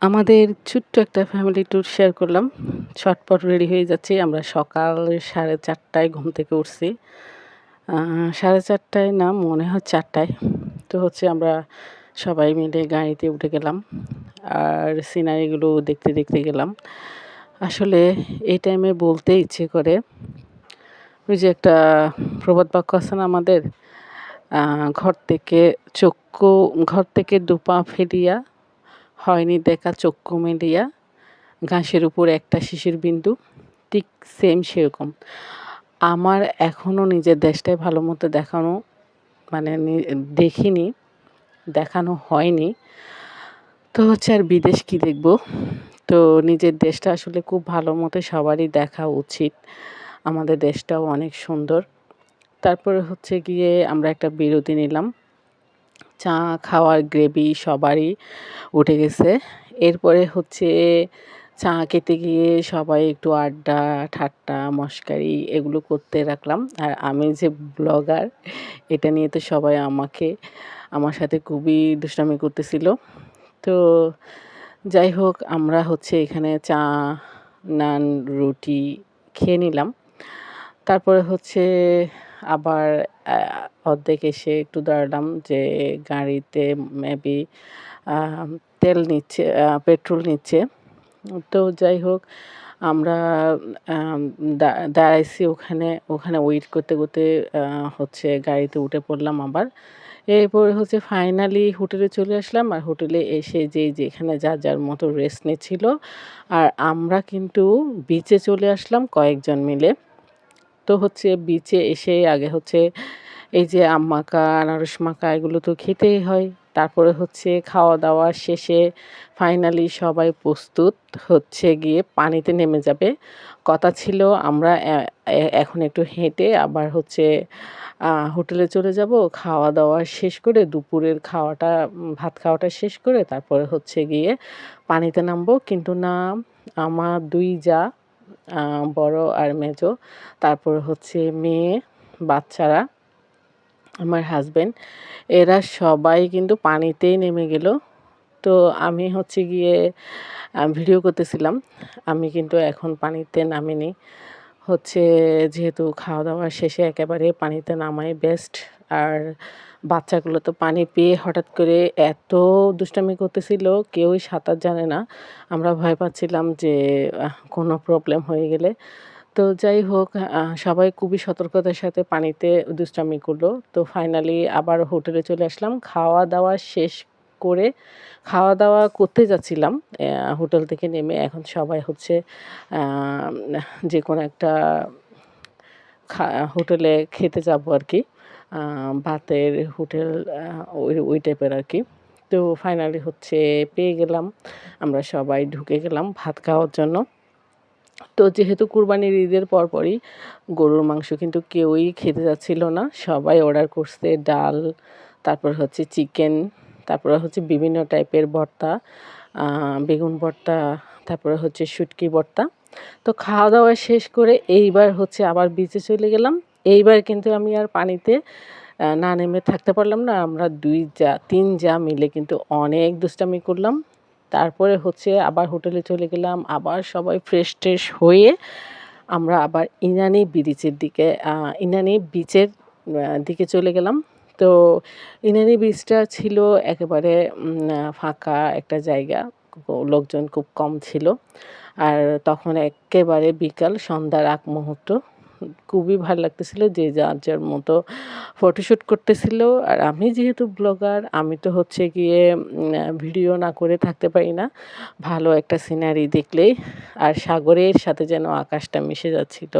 আমাদের ছোট্ট একটা ফ্যামিলি ট্যুর শেয়ার করলাম। ঝটপট রেডি হয়ে যাচ্ছি। আমরা সকাল 4:30টায় ঘুম থেকে উঠছি। 4:30টায় না মনে হয় 4টায়। তো আমরা সবাই মিলে গাড়িতে উঠে গেলাম। আর সিনারিগুলো দেখতে, দেখতে গেলাম। আসলে এই টাইমে বলতে ইচ্ছে করে, ওই যে একটা প্রবাদ বাক্য আছে না আমাদের? আ ঘর থেকে চক্ষু ঘর থেকে দুপা ফেলিয়া হয়নি দেখা চক্ষু মেলিয়া ঘাসের উপর একটা শিশির বিন্দু। ঠিক সেম সেরকম। আমার এখনো নিজের দেশটাই ভালোমতো দেখানো মানে দেখিনি, দেখানো হয়নি। তো আর বিদেশ কি দেখব? তো নিজের দেশটা আসলে খুব ভালোমতো সবারই দেখা উচিত। আমাদের দেশটাও অনেক সুন্দর। তারপরে গিয়ে আমরা একটা বিরতি নিলাম। চা খাওয়ার গ্রেভি সবারই উঠে গেছে। এরপরে চা খেতে গিয়ে সবাই একটু আড্ডা, ঠাট্টা, মশকারি এগুলো করতে রাখলাম। আর আমি যে ব্লগার, এটা নিয়ে তো সবাই আমার সাথে খুবই দুষ্টামি করতেছিল। তো যাই হোক, আমরা এখানে চা, নান, রুটি খেয়ে নিলাম। তারপরে আবার অ্যা অর্ধেক এসে একটু দাঁড়ালাম যে গাড়িতে মেবি আ তেল নিচ্ছে, পেট্রোল নিচ্ছে। তো যাই হোক, আমরা আম দাঁড়াইছি ওখানে। ওখানে ওয়েট করতে, করতে আ গাড়িতে উঠে পড়লাম আবার। এরপরে ফাইনালি হোটেলে চলে আসলাম। আর হোটেলে এসে যেখানে যার, যার মতো রেস্ট নিচ্ছিল। আর আমরা কিন্তু বিচে চলে আসলাম কয়েকজন মিলে। তো বিচে এসে আগে এই যে আম মাখা, আনারস মাখা এগুলো তো খেতেই হয়। তারপরে খাওয়া-দাওয়া শেষে ফাইনালি সবাই প্রস্তুত গিয়ে পানিতে নেমে যাবে। কথা ছিল আমরা এ এ এখন একটু হেঁটে আবার হোটেলে চলে যাব। খাওয়া-দাওয়া শেষ করে দুপুরের খাওয়াটা ভাত খাওয়াটা শেষ করে তারপরে গিয়ে পানিতে নামবো। কিন্তু না, আমার ২ জা, আ বড় আর মেজো, তারপরে মেয়ে, বাচ্চারা, আমার হাসব্যান্ড, এরা সবাই কিন্তু পানিতেই নেমে গেল। তো আমি গিয়ে ভিডিও করতেছিলাম। আমি কিন্তু এখন পানিতে নামিনি। হচ্ছে যেহেতু খাওয়া-দাওয়া শেষে একেবারে পানিতে নামাই বেস্ট। আর বাচ্চাগুলো তো পানি পেয়ে হঠাৎ করে এত দুষ্টামি করতেছিল, কেউই সাঁতার জানে না। আমরা ভয় পাচ্ছিলাম যে কোনো প্রবলেম হয়ে গেলে। তো যাই হোক, সবাই খুবই সতর্কতার সাথে পানিতে দুষ্টামি করলো। তো ফাইনালি আবার হোটেলে চলে আসলাম। খাওয়া-দাওয়া শেষ করে খাওয়া-দাওয়া করতে যাচ্ছিলাম হোটেল থেকে নেমে। এখন সবাই আম যেকোনো একটা হোটেলে খেতে যাবো আরকি। আ ভাতের হোটেল, ওই টাইপের আরকি। তো ফাইনালি পেয়ে গেলাম। আমরা সবাই ঢুকে গেলাম ভাত খাওয়ার জন্য। তো যেহেতু কুরবানির ঈদের পরপরই গরুর মাংস কিন্তু কেউই খেতে যাচ্ছিল না। সবাই অর্ডার করছে ডাল, তারপর চিকেন, তারপরে বিভিন্ন টাইপের ভর্তা, আ বেগুন ভর্তা, তারপরে শুটকি ভর্তা। তো খাওয়া-দাওয়া শেষ করে এইবার আবার বিচে চলে গেলাম। এইবার কিন্তু আমি আর পানিতে না নেমে থাকতে পারলাম না। আমরা ২ জা ৩ জা মিলে কিন্তু অনেক দুষ্টামি করলাম। তারপরে আবার হোটেলে চলে গেলাম। আবার সবাই ফ্রেশ-ট্রেশ হয়ে আমরা আবার ইনানি বিচের দিকে চলে গেলাম। তো ইনানি বিচটা ছিল একেবারে ফাঁকা একটা জায়গা। লোকজন খুব কম ছিল। আর তখন এক্কেবারে বিকাল, সন্ধ্যার আগ মুহূর্ত। খুবই ভাল লাগতেছিল। যে যার, যার মতো ফটোশুট করতেছিল। আর আমি যেহেতু ব্লগার, আমি তো গিয়ে ভিডিও না করে থাকতে পারি না। ভালো একটা সিনারি দেখলেই আর সাগরের সাথে যেন আকাশটা মিশে যাচ্ছিল।